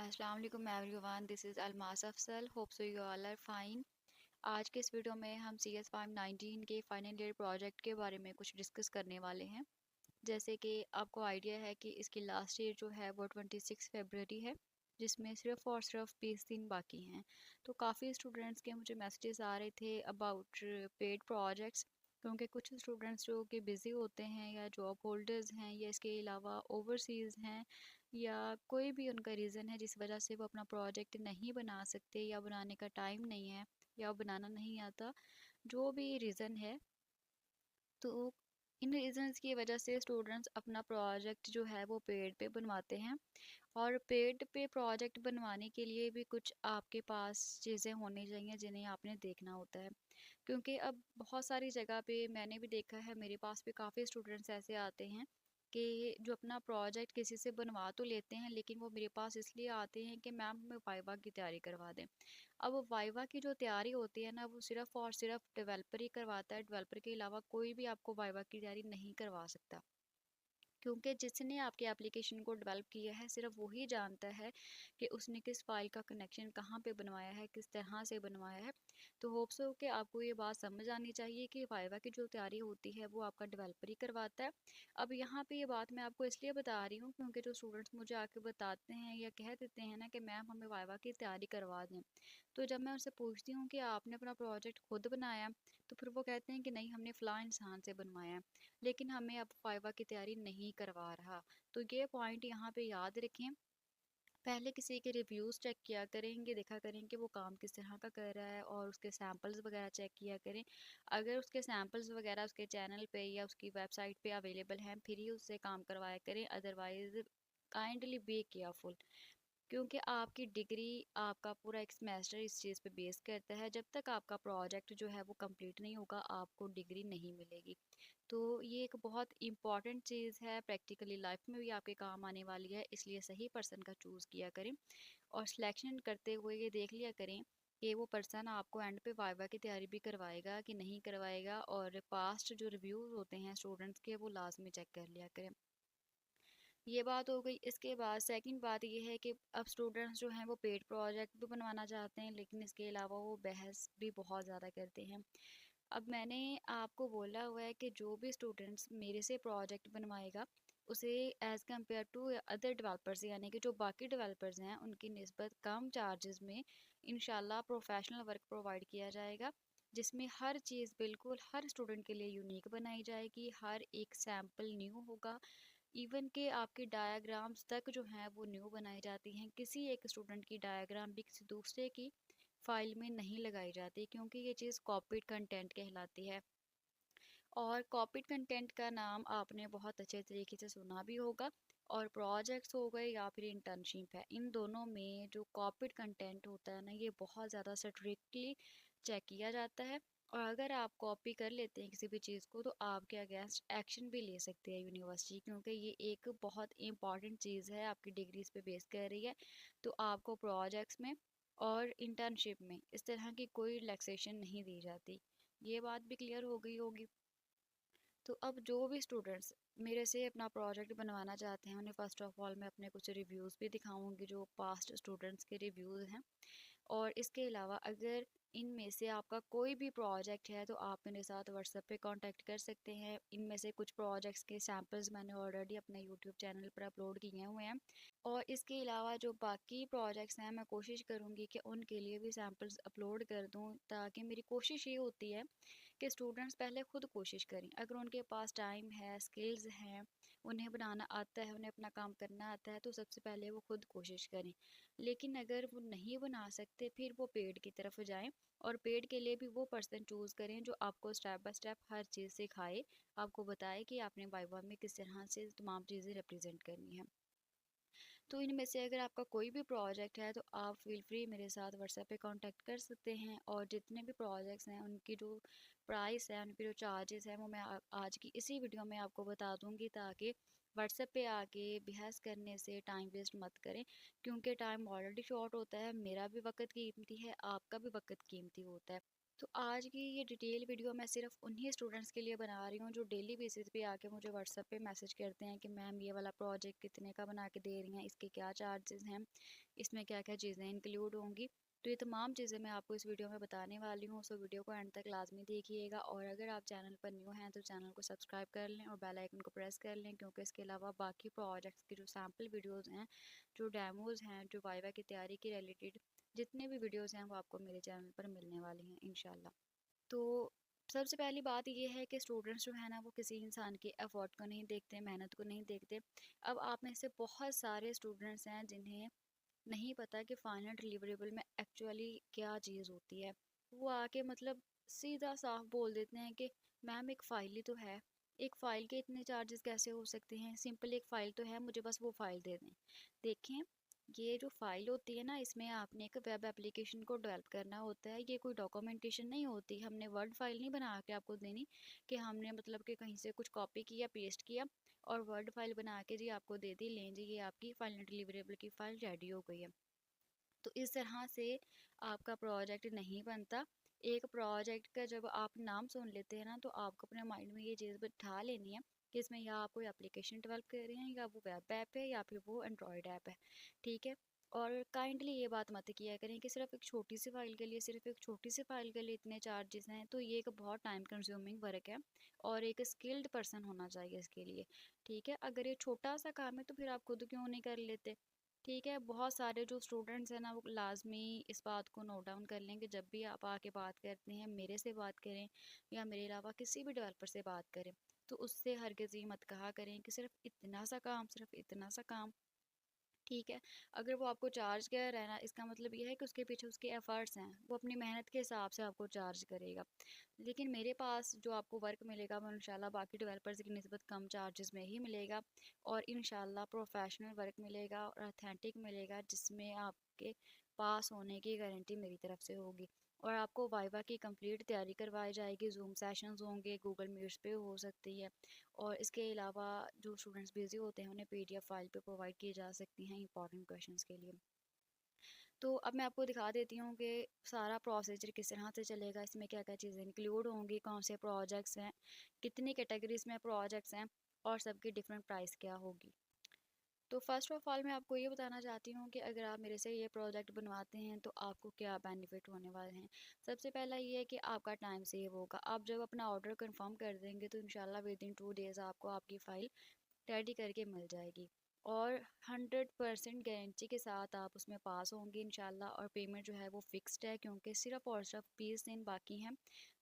अस्सलाम वालेकुम everyone, this is Almas Afsal. Hope so you all are fine. आज के इस वीडियो में हम CS 519 के फाइनल ईयर प्रोजेक्ट के बारे में कुछ डिस्कस करने वाले हैं। जैसे कि आपको आइडिया है कि इसकी लास्ट डेट जो है वो 26 फरवरी है, जिसमें सिर्फ और सिर्फ 20 दिन बाकी हैं। तो काफ़ी स्टूडेंट्स के मुझे मैसेजेस आ रहे थे अबाउट पेड प्रोजेक्ट्स, क्योंकि कुछ स्टूडेंट्स जो कि बिज़ी होते हैं या जॉब होल्डर्स हैं या इसके अलावा ओवरसीज़ हैं या कोई भी उनका रीज़न है जिस वजह से वो अपना प्रोजेक्ट नहीं बना सकते या बनाने का टाइम नहीं है या बनाना नहीं आता, जो भी रीज़न है। तो इन रीजंस की वजह से स्टूडेंट्स अपना प्रोजेक्ट जो है वो पेड पे बनवाते हैं। और पेड पे प्रोजेक्ट बनवाने के लिए भी कुछ आपके पास चीज़ें होनी चाहिए जिन्हें आपने देखना होता है, क्योंकि अब बहुत सारी जगह पे मैंने भी देखा है, मेरे पास भी काफ़ी स्टूडेंट्स ऐसे आते हैं कि जो अपना प्रोजेक्ट किसी से बनवा तो लेते हैं, लेकिन वो मेरे पास इसलिए आते हैं कि मैम हमें वाइवा की तैयारी करवा दें। अब वाइवा की जो तैयारी होती है ना, वो सिर्फ और सिर्फ डेवलपर ही करवाता है। डेवलपर के अलावा कोई भी आपको वाइवा की तैयारी नहीं करवा सकता, क्योंकि जिसने आपके एप्लीकेशन को डेवलप किया है सिर्फ वही जानता है कि उसने किस फाइल का कनेक्शन कहाँ पे बनवाया है, किस तरह से बनवाया है। तो होप्स हो कि आपको ये बात समझ आनी चाहिए कि वाइवा की जो तैयारी होती है वो आपका डेवलपर ही करवाता है। अब यहाँ पे ये बात मैं आपको इसलिए बता रही हूँ क्योंकि जो स्टूडेंट्स मुझे आके बताते हैं या कह देते हैं ना कि मैम हमें वाइवा की तैयारी करवा दें, तो जब मैं उनसे पूछती हूँ कि आपने अपना प्रोजेक्ट खुद बनाया, तो फिर वो कहते हैं कि नहीं, हमने फ़लाँ इंसान से बनवाया, लेकिन हमें अब वाइवा की तैयारी नहीं करवा रहा। तो ये पॉइंट यहाँ पे याद रखें। पहले किसी के रिव्यूज़ चेक किया करेंगे, देखा करें कि वो काम किस तरह का कर रहा है और उसके सैंपल्स वगैरह चेक किया करें। अगर उसके सैंपल्स वगैरह उसके चैनल पे या उसकी वेबसाइट पे अवेलेबल हैं, फिर ही उससे काम करवाया करें, अदरवाइज़ काइंडली बी केयरफुल, क्योंकि आपकी डिग्री, आपका पूरा एक सेमेस्टर इस चीज़ पे बेस करता है। जब तक आपका प्रोजेक्ट जो है वो कंप्लीट नहीं होगा, आपको डिग्री नहीं मिलेगी। तो ये एक बहुत इम्पॉर्टेंट चीज़ है, प्रैक्टिकली लाइफ में भी आपके काम आने वाली है, इसलिए सही पर्सन का चूज़ किया करें। और सिलेक्शन करते हुए ये देख लिया करें कि वो पर्सन आपको एंड पे वाइवा की तैयारी भी करवाएगा कि नहीं करवाएगा, और पास्ट जो रिव्यूज़ होते हैं स्टूडेंट्स के वो लाजमी चेक कर लिया करें। ये बात हो गई। इसके बाद सेकंड बात ये है कि अब स्टूडेंट्स जो हैं वो पेड प्रोजेक्ट भी बनवाना चाहते हैं, लेकिन इसके अलावा वो बहस भी बहुत ज़्यादा करते हैं। अब मैंने आपको बोला हुआ है कि जो भी स्टूडेंट्स मेरे से प्रोजेक्ट बनवाएगा, उसे as compare to other developers, यानी कि जो बाकी डेवलपर्स हैं उनकी निस्बत कम चार्जेस में इंशाल्लाह प्रोफेशनल वर्क प्रोवाइड किया जाएगा, जिसमें हर चीज़ बिल्कुल हर स्टूडेंट के लिए यूनिक बनाई जाएगी, हर एक सैम्पल न्यू होगा। इवन के आपकी डायग्राम्स तक जो हैं वो न्यू बनाई जाती हैं। किसी एक स्टूडेंट की डायग्राम भी किसी दूसरे की फाइल में नहीं लगाई जाती, क्योंकि ये चीज़ कॉपीड कंटेंट कहलाती है। और कॉपीड कंटेंट का नाम आपने बहुत अच्छे तरीके से सुना भी होगा। और प्रोजेक्ट्स हो गए या फिर इंटर्नशिप है, इन दोनों में जो कॉपीड कंटेंट होता है ना, ये बहुत ज़्यादा स्ट्रिक्टली चेक किया जाता है। और अगर आप कॉपी कर लेते हैं किसी भी चीज़ को, तो आपके अगेंस्ट एक्शन भी ले सकती है यूनिवर्सिटी, क्योंकि ये एक बहुत इंपॉर्टेंट चीज़ है, आपकी डिग्रीज पे बेस कर रही है। तो आपको प्रोजेक्ट्स में और इंटर्नशिप में इस तरह की कोई रिलैक्सेशन नहीं दी जाती। ये बात भी क्लियर हो गई होगी। तो अब जो भी स्टूडेंट्स मेरे से अपना प्रोजेक्ट बनवाना चाहते हैं, उन्हें फ़र्स्ट ऑफ ऑल मैं अपने कुछ रिव्यूज़ भी दिखाऊंगी जो पास्ट स्टूडेंट्स के रिव्यूज़ हैं। और इसके अलावा अगर इनमें से आपका कोई भी प्रोजेक्ट है, तो आप मेरे साथ व्हाट्सएप पे कांटेक्ट कर सकते हैं। इनमें से कुछ प्रोजेक्ट्स के सैम्पल्स मैंने ऑलरेडी अपने यूट्यूब चैनल पर अपलोड किए हुए हैं। और इसके अलावा जो बाकी प्रोजेक्ट्स हैं, मैं कोशिश करूँगी कि उनके लिए भी सैम्पल्स अपलोड कर दूँ, ताकि मेरी कोशिश ये होती है कि स्टूडेंट्स पहले खुद कोशिश करें। अगर उनके पास टाइम है, स्किल्स हैं, उन्हें बनाना आता है, उन्हें अपना काम करना आता है, तो सबसे पहले वो खुद कोशिश करें। लेकिन अगर वो नहीं बना सकते, फिर वो पेड की तरफ जाएं। और पेड के लिए भी वो पर्सन चूज़ करें जो आपको स्टेप बाय स्टेप हर चीज़ सिखाए, आपको बताए कि आपने वाइवा में किस तरह से तमाम चीज़ें रिप्रेजेंट करनी है। तो इनमें से अगर आपका कोई भी प्रोजेक्ट है, तो आप फील फ्री मेरे साथ व्हाट्सएप पे कांटेक्ट कर सकते हैं। और जितने भी प्रोजेक्ट्स हैं उनकी जो प्राइस है, उनके जो चार्जेस हैं, वो मैं आज की इसी वीडियो में आपको बता दूंगी, ताकि व्हाट्सएप पे आके बहस करने से टाइम वेस्ट मत करें, क्योंकि टाइम ऑलरेडी शॉर्ट होता है, मेरा भी वक्त कीमती है, आपका भी वक्त कीमती होता है। तो आज की ये डिटेल वीडियो मैं सिर्फ उन्हीं स्टूडेंट्स के लिए बना रही हूँ जो डेली बेसिस पे आके मुझे व्हाट्सएप पे मैसेज करते हैं कि मैम ये वाला प्रोजेक्ट कितने का बना के दे रही हैं, इसके क्या चार्जेस हैं, इसमें क्या क्या चीज़ें इंक्लूड होंगी। तो ये तमाम चीज़ें मैं आपको इस वीडियो में बताने वाली हूँ, सो वीडियो को एंड तक लाजमी देखिएगा। और अगर आप चैनल पर न्यू हैं तो चैनल को सब्सक्राइब कर लें और बेल आइकन को प्रेस कर लें, क्योंकि इसके अलावा बाकी प्रोजेक्ट्स के जो सैम्पल वीडियोज़ हैं, जो डेमोज़ हैं, जो वाइवा की तैयारी के रिलेटेड जितने भी वीडियोज़ हैं वो आपको मेरे चैनल पर मिलने वाले हैं इंशाल्लाह। तो सबसे पहली बात ये है कि स्टूडेंट्स जो है ना वो किसी इंसान की एफर्ट को नहीं देखते, मेहनत को नहीं देखते। अब आप में से बहुत सारे स्टूडेंट्स हैं जिन्हें नहीं पता कि फाइनल डिलीवरेबल में एक्चुअली क्या चीज़ होती है। वो आके मतलब सीधा साफ बोल देते हैं कि मैम एक फ़ाइल ही तो है, एक फ़ाइल के इतने चार्जेस कैसे हो सकते हैं, सिंपल एक फ़ाइल तो है, मुझे बस वो फ़ाइल दे दें। देखें, ये जो फ़ाइल होती है ना, इसमें आपने एक वेब एप्लीकेशन को डेवलप करना होता है। ये कोई डॉक्यूमेंटेशन नहीं होती, हमने वर्ड फाइल नहीं बना के आपको देनी कि हमने मतलब कि कहीं से कुछ कॉपी किया, पेस्ट किया और वर्ड फाइल बना के जी आपको दे दी, लें जी ये आपकी फाइनल डिलीवरेबल की फ़ाइल रेडी हो गई है। तो इस तरह से आपका प्रोजेक्ट नहीं बनता। एक प्रोजेक्ट का जब आप नाम सुन लेते हैं ना, तो आपको अपने माइंड में ये चीज़ बिठा लेनी है कि इसमें या आप कोई एप्लीकेशन डेवलप कर रहे हैं, या वो वेब ऐप है, या फिर वो एंड्रॉयड ऐप है। ठीक है। और काइंडली ये बात मत किया करें कि सिर्फ एक छोटी सी फाइल के लिए, सिर्फ एक छोटी सी फाइल के लिए इतने चार्जेस हैं। तो ये एक बहुत टाइम कंज्यूमिंग वर्क है और एक स्किल्ड पर्सन होना चाहिए इसके लिए। ठीक है। अगर ये छोटा सा काम है तो फिर आप खुद क्यों नहीं कर लेते। ठीक है। बहुत सारे जो स्टूडेंट्स हैं ना वो लाजमी इस बात को नोट डाउन कर लें कि जब भी आप आके बात करते हैं, मेरे से बात करें या मेरे अलावा किसी भी डेवलपर से बात करें, तो उससे हरगिज़ ये मत कहा करें कि सिर्फ इतना सा काम, सिर्फ इतना सा काम। ठीक है। अगर वो आपको चार्ज कर रहा है ना, इसका मतलब ये है कि उसके पीछे उसके एफर्ट्स हैं, वो अपनी मेहनत के हिसाब से आपको चार्ज करेगा। लेकिन मेरे पास जो आपको वर्क मिलेगा वो इंशाल्लाह बाकी डेवलपर्स की निस्बत कम चार्जेस में ही मिलेगा और इंशाल्लाह प्रोफेशनल वर्क मिलेगा और ऑथेंटिक मिलेगा, जिसमें आपके पास होने की गारंटी मेरी तरफ से होगी। और आपको वाइवा की कंप्लीट तैयारी करवाई जाएगी, जूम सेशंस होंगे, गूगल मीट्स पे हो सकती है। और इसके अलावा जो स्टूडेंट्स बिजी होते हैं उन्हें पीडीएफ फाइल पे प्रोवाइड की जा सकती हैं इंपॉर्टेंट क्वेश्चंस के लिए। तो अब मैं आपको दिखा देती हूँ कि सारा प्रोसीजर किस तरह से चलेगा, इसमें क्या क्या चीज़ें इंक्लूड होंगी, कौन से प्रोजेक्ट्स हैं, कितनी कैटेगरीज में प्रोजेक्ट्स हैं और सबकी डिफरेंट प्राइस क्या होगी। तो फर्स्ट ऑफ ऑल मैं आपको ये बताना चाहती हूँ कि अगर आप मेरे से ये प्रोजेक्ट बनवाते हैं तो आपको क्या बेनिफिट होने वाले हैं। सबसे पहला ये है कि आपका टाइम सेव होगा। आप जब अपना ऑर्डर कंफर्म कर देंगे तो इंशाल्लाह विद इन 2 डेज़ आपको आपकी फ़ाइल रेडी करके मिल जाएगी और 100% गारंटी के साथ आप उसमें पास होंगे इंशाल्लाह। और पेमेंट जो है वो फिक्स्ड है, क्योंकि सिर्फ और सिर्फ 20 दिन बाकी हैं।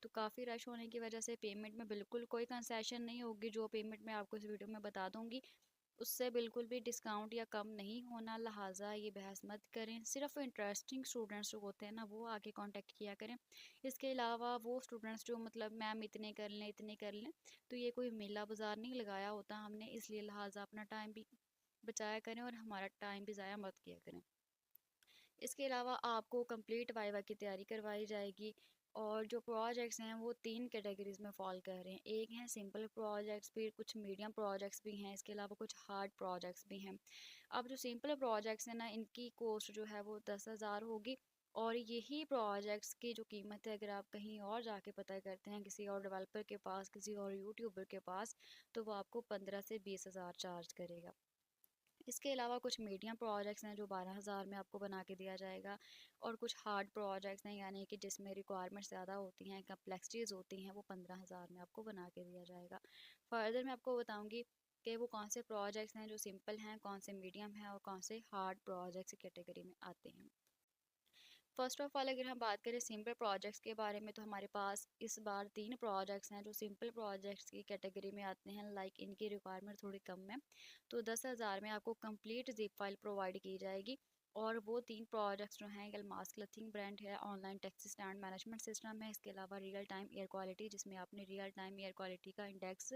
तो काफ़ी रश होने की वजह से पेमेंट में बिल्कुल कोई कंसेशन नहीं होगी। जो पेमेंट मैं आपको इस वीडियो में बता दूंगी उससे बिल्कुल भी डिस्काउंट या कम नहीं होना, लिहाजा ये बहस मत करें। सिर्फ इंटरेस्टिंग स्टूडेंट्स जो होते हैं ना वो आके कांटेक्ट किया करें। इसके अलावा वो स्टूडेंट्स जो मतलब मैम इतने कर लें इतने कर लें, तो ये कोई मेला बाजार नहीं लगाया होता हमने, इसलिए लिहाजा अपना टाइम भी बचाया करें और हमारा टाइम भी ज़ाया मत किया करें। इसके अलावा आपको कंप्लीट वाइवा की तैयारी करवाई जाएगी और जो प्रोजेक्ट्स हैं वो 3 कैटेगरीज में फॉल कर रहे हैं। एक हैं सिंपल प्रोजेक्ट्स, फिर कुछ मीडियम प्रोजेक्ट्स भी हैं, इसके अलावा कुछ हार्ड प्रोजेक्ट्स भी हैं। अब जो सिंपल प्रोजेक्ट्स हैं ना, इनकी कॉस्ट जो है वो 10,000 होगी। और यही प्रोजेक्ट्स की जो कीमत है, अगर आप कहीं और जाके पता करते हैं किसी और डेवलपर के पास, किसी और यूट्यूबर के पास, तो वो आपको 15 से 20 हज़ार चार्ज करेगा। इसके अलावा कुछ मीडियम प्रोजेक्ट्स हैं जो 12,000 में आपको बना के दिया जाएगा और कुछ हार्ड प्रोजेक्ट्स हैं यानी कि जिसमें रिक्वायरमेंट्स ज़्यादा होती हैं, कम्प्लेक्सिटीज़ होती हैं, वो 15,000 में आपको बना के दिया जाएगा। फर्दर मैं आपको बताऊंगी कि वो कौन से प्रोजेक्ट्स हैं जो सिंपल हैं, कौन से मीडियम हैं और कौन से हार्ड प्रोजेक्ट्स कैटेगरी में आते हैं। फर्स्ट ऑफ ऑल अगर हम बात करें सिंपल प्रोजेक्ट्स के बारे में, तो हमारे पास इस बार 3 प्रोजेक्ट्स हैं जो सिंपल प्रोजेक्ट्स की कैटेगरी में आते हैं। लाइक इनकी रिक्वायरमेंट थोड़ी कम है, तो 10,000 में आपको कंप्लीट जिप फाइल प्रोवाइड की जाएगी। और वो 3 प्रोजेक्ट्स जो हैं, अल्मास क्लथिंग ब्रांड है, online taxi stand management system है, इसके अलावा रियल टाइम एयर क्वालिटी, जिसमें आपने रियल टाइम एयर क्वालिटी का इंडेक्स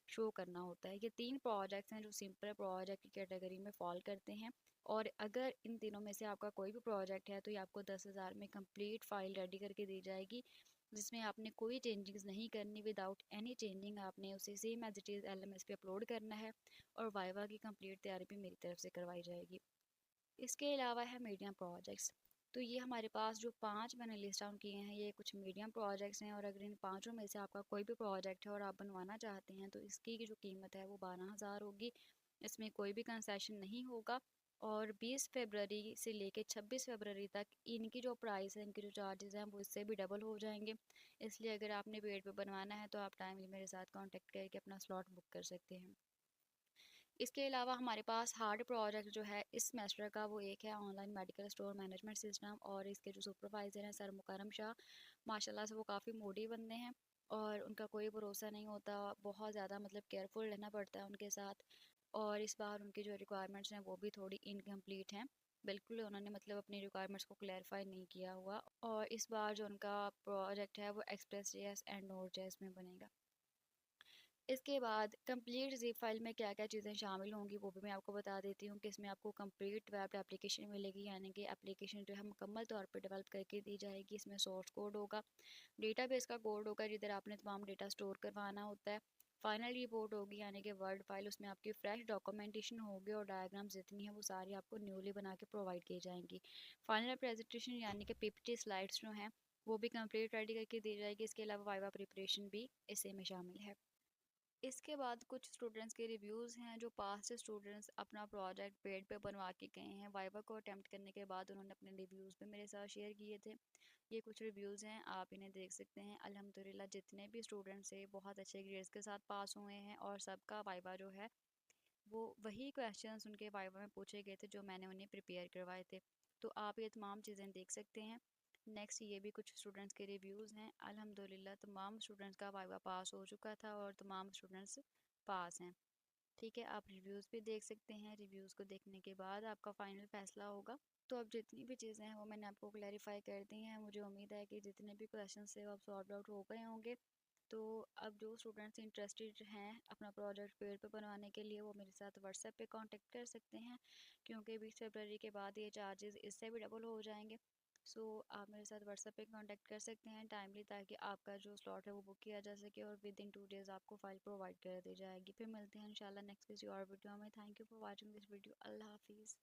शो करना होता है। ये 3 प्रोजेक्ट्स हैं जो सिंपल प्रोजेक्ट की कैटेगरी में फॉल करते हैं। और अगर इन तीनों में से आपका कोई भी प्रोजेक्ट है तो ये आपको 10,000 में कंप्लीट फाइल रेडी करके दी जाएगी, जिसमें आपने कोई चेंजिंग्स नहीं करनी। विदाउट एनी चेंजिंग आपने उसे same as it is LMS पे अपलोड करना है और वाइवा की कंप्लीट तैयारी भी मेरी तरफ से करवाई जाएगी। इसके अलावा है मीडियम प्रोजेक्ट्स। तो ये हमारे पास जो 5 मैंने लिस्ट डाउन किए हैं, ये कुछ मीडियम प्रोजेक्ट्स हैं। और अगर इन पाँचों में से आपका कोई भी प्रोजेक्ट है और आप बनवाना चाहते हैं तो इसकी जो कीमत है वो 12,000 होगी। इसमें कोई भी कंसेशन नहीं होगा और 20 फरवरी से लेके 26 फरवरी तक इनकी जो प्राइस है, इनके जो चार्जेस हैं वो इससे भी डबल हो जाएंगे। इसलिए अगर आपने पेड पे बनवाना है तो आप टाइमली मेरे साथ कांटेक्ट करके अपना स्लॉट बुक कर सकते हैं। इसके अलावा हमारे पास हार्ड प्रोजेक्ट जो है इस सेमेस्टर का वो एक है online medical store management system. और इसके जो सुपरवाइज़र हैं सर मुकरम शाह, माशाल्लाह से वो काफ़ी मोडी बंदे हैं और उनका कोई भरोसा नहीं होता, बहुत ज़्यादा मतलब केयरफुल रहना पड़ता है उनके साथ। और इस बार उनकी जो रिक्वायरमेंट्स हैं वो भी थोड़ी इनकम्प्लीट हैं, बिल्कुल उन्होंने मतलब अपनी रिक्वायरमेंट्स को क्लैरिफाई नहीं किया हुआ। और इस बार जो उनका प्रोजेक्ट है वो express JS and node JS में बनेगा। इसके बाद कंप्लीट ज़िप फाइल में क्या क्या चीज़ें शामिल होंगी वो भी मैं आपको बता देती हूँ कि इसमें आपको कंप्लीट वेब एप्लीकेशन मिलेगी, यानी कि एप्लीकेशन जो है मुकम्मल तौर पर डेवलप करके दी जाएगी। इसमें सोर्स कोड होगा, डेटाबेस का कोड होगा जिधर आपने तमाम डेटा स्टोर करवाना होता है। फाइनल रिपोर्ट होगी यानी कि वर्ड फाइल, उसमें आपकी फ्रेश डॉक्यूमेंटेशन होगी और डायग्राम्स जितनी है वो सारी आपको न्यूली बना के प्रोवाइड की जाएंगी। फाइनल प्रेजेंटेशन यानी कि पीपीटी स्लाइड्स जो हैं वो भी कंप्लीट रेडी करके दी जाएगी। इसके अलावा वाइवा प्रिपरेशन भी इसी में शामिल है। इसके बाद कुछ स्टूडेंट्स के रिव्यूज़ हैं, जो पास्ट स्टूडेंट्स अपना प्रोजेक्ट पेड पे बनवा के गए हैं। वाइवा को अटेम्प्ट करने के बाद उन्होंने अपने रिव्यूज़ भी मेरे साथ शेयर किए थे। ये कुछ रिव्यूज़ हैं, आप इन्हें देख सकते हैं। अल्हम्दुलिल्लाह जितने भी स्टूडेंट्स थे बहुत अच्छे ग्रेड्स के साथ पास हुए हैं और सबका वाइवा जो है वो वही क्वेश्चंस उनके वाइवा में पूछे गए थे जो मैंने उन्हें प्रिपेयर करवाए थे। तो आप ये तमाम चीज़ें देख सकते हैं। नेक्स्ट ये भी कुछ स्टूडेंट्स के रिव्यूज़ हैं। अल्हम्दुलिल्लाह तमाम स्टूडेंट्स का वाइवा पास हो चुका था और तमाम स्टूडेंट्स पास हैं। ठीक है, आप रिव्यूज़ भी देख सकते हैं। रिव्यूज़ को देखने के बाद आपका फाइनल फैसला होगा। तो अब जितनी भी चीज़ें हैं वो मैंने आपको क्लैरिफाई कर दी हैं। मुझे उम्मीद है कि जितने भी क्वेश्चन थे वो अब सॉर्ट आउट हो गए होंगे। तो अब जो स्टूडेंट्स इंटरेस्टेड हैं अपना प्रोजेक्ट पेड पे बनवाने के लिए वो मेरे साथ व्हाट्सएप पे कांटेक्ट कर सकते हैं, क्योंकि 20 फरवरी के बाद ये चार्जेस इससे भी डबल हो जाएंगे। सो आप मेरे साथ व्हाट्सएप पे कांटेक्ट कर सकते हैं टाइमली, ताकि आपका जो स्लॉट है वो बुक किया जा सके और विद इन 2 डेज़ आपको फाइल प्रोवाइड कर दी जाएगी। फिर मिलते हैं इंशाल्लाह नेक्स्ट किसी और वीडियो में। Thank you for watching this video. अल्लाह हाफिज़।